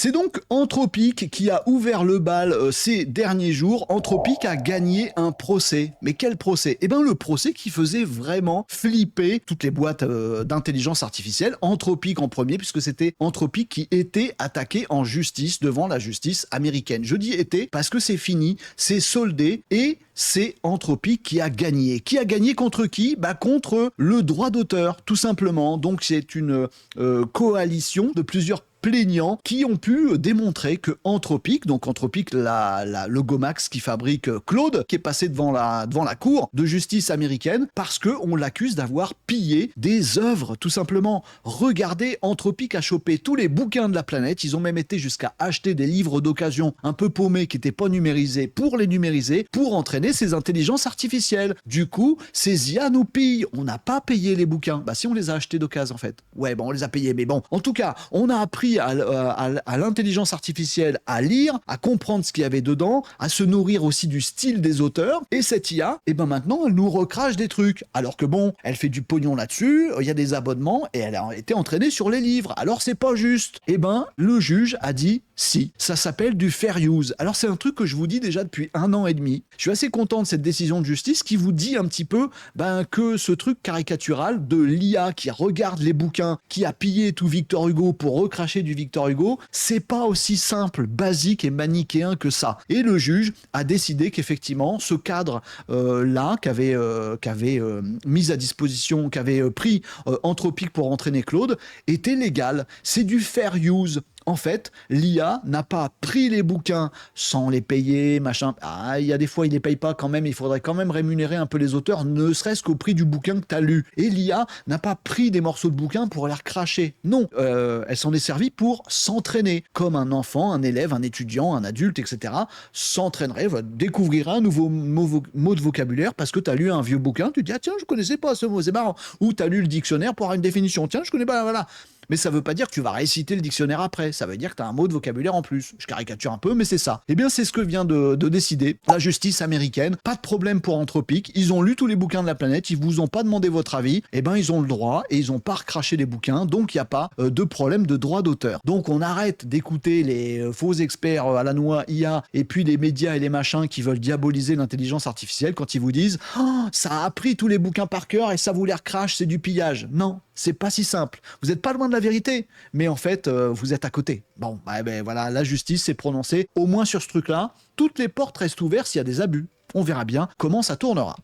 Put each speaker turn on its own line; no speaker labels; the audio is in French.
C'est donc Anthropic qui a ouvert le bal ces derniers jours. Anthropic a gagné un procès. Mais quel procès? Eh bien le procès qui faisait vraiment flipper toutes les boîtes d'intelligence artificielle. Anthropic en premier, puisque c'était Anthropic qui était attaqué en justice devant la justice américaine. Je dis était parce que c'est fini, c'est soldé et c'est Anthropic qui a gagné. Qui a gagné contre qui? Contre le droit d'auteur, tout simplement. Donc c'est une coalition de plusieurs plaignants qui ont pu démontrer que Anthropic, donc Anthropic, la Logomax qui fabrique Claude, qui est passé devant la cour de justice américaine parce qu'on l'accuse d'avoir pillé des œuvres, tout simplement. Regardez, Anthropic a chopé tous les bouquins de la planète, ils ont même été jusqu'à acheter des livres d'occasion un peu paumés qui n'étaient pas numérisés pour les numériser, pour entraîner ces intelligences artificielles. Du coup, ces IA nous pillent. On n'a pas payé les bouquins. Si on les a achetés d'occasion en fait. Ouais, on les a payés, mais bon. En tout cas, on a appris à l'intelligence artificielle à lire, à comprendre ce qu'il y avait dedans, à se nourrir aussi du style des auteurs. Et cette IA, maintenant, elle nous recrache des trucs. Alors que elle fait du pognon là-dessus, il y a des abonnements et elle a été entraînée sur les livres. Alors c'est pas juste. Le juge a dit si. Ça s'appelle du fair use. Alors c'est un truc que je vous dis déjà depuis 1 an et demi. Je suis assez content de cette décision de justice qui vous dit un petit peu que ce truc caricatural de l'IA qui regarde les bouquins, qui a pillé tout Victor Hugo pour recracher du Victor Hugo, c'est pas aussi simple, basique et manichéen que ça. Et le juge a décidé qu'effectivement, ce cadre-là qu'avait mis à disposition, qu'avait pris Anthropic pour entraîner Claude, était légal. C'est du fair use. En fait, l'IA n'a pas pris les bouquins sans les payer, machin. Il y a des fois, il les paye pas quand même, il faudrait quand même rémunérer un peu les auteurs, ne serait-ce qu'au prix du bouquin que tu as lu. Et l'IA n'a pas pris des morceaux de bouquins pour les recracher. Non, elle s'en est servie pour s'entraîner. Comme un enfant, un élève, un étudiant, un adulte, etc. s'entraînerait, découvrirait un nouveau mot de vocabulaire parce que tu as lu un vieux bouquin, tu te dis, tiens, je connaissais pas ce mot, c'est marrant. Ou tu as lu le dictionnaire pour avoir une définition, tiens, je connais pas, voilà. Mais ça veut pas dire que tu vas réciter le dictionnaire après, ça veut dire que tu as un mot de vocabulaire en plus. Je caricature un peu, mais c'est ça. C'est ce que vient de décider la justice américaine. Pas de problème pour Anthropic, ils ont lu tous les bouquins de la planète, ils vous ont pas demandé votre avis, ils ont le droit et ils ont pas recraché les bouquins, donc il n'y a pas de problème de droit d'auteur. Donc on arrête d'écouter les faux experts à la noix IA et puis les médias et les machins qui veulent diaboliser l'intelligence artificielle quand ils vous disent « Oh, ça a appris tous les bouquins par cœur et ça vous les recrache, c'est du pillage ». Non, c'est pas si simple. Vous n'êtes pas loin de la vérité, mais en fait, vous êtes à côté. Voilà, la justice s'est prononcée, au moins sur ce truc-là. Toutes les portes restent ouvertes s'il y a des abus. On verra bien comment ça tournera.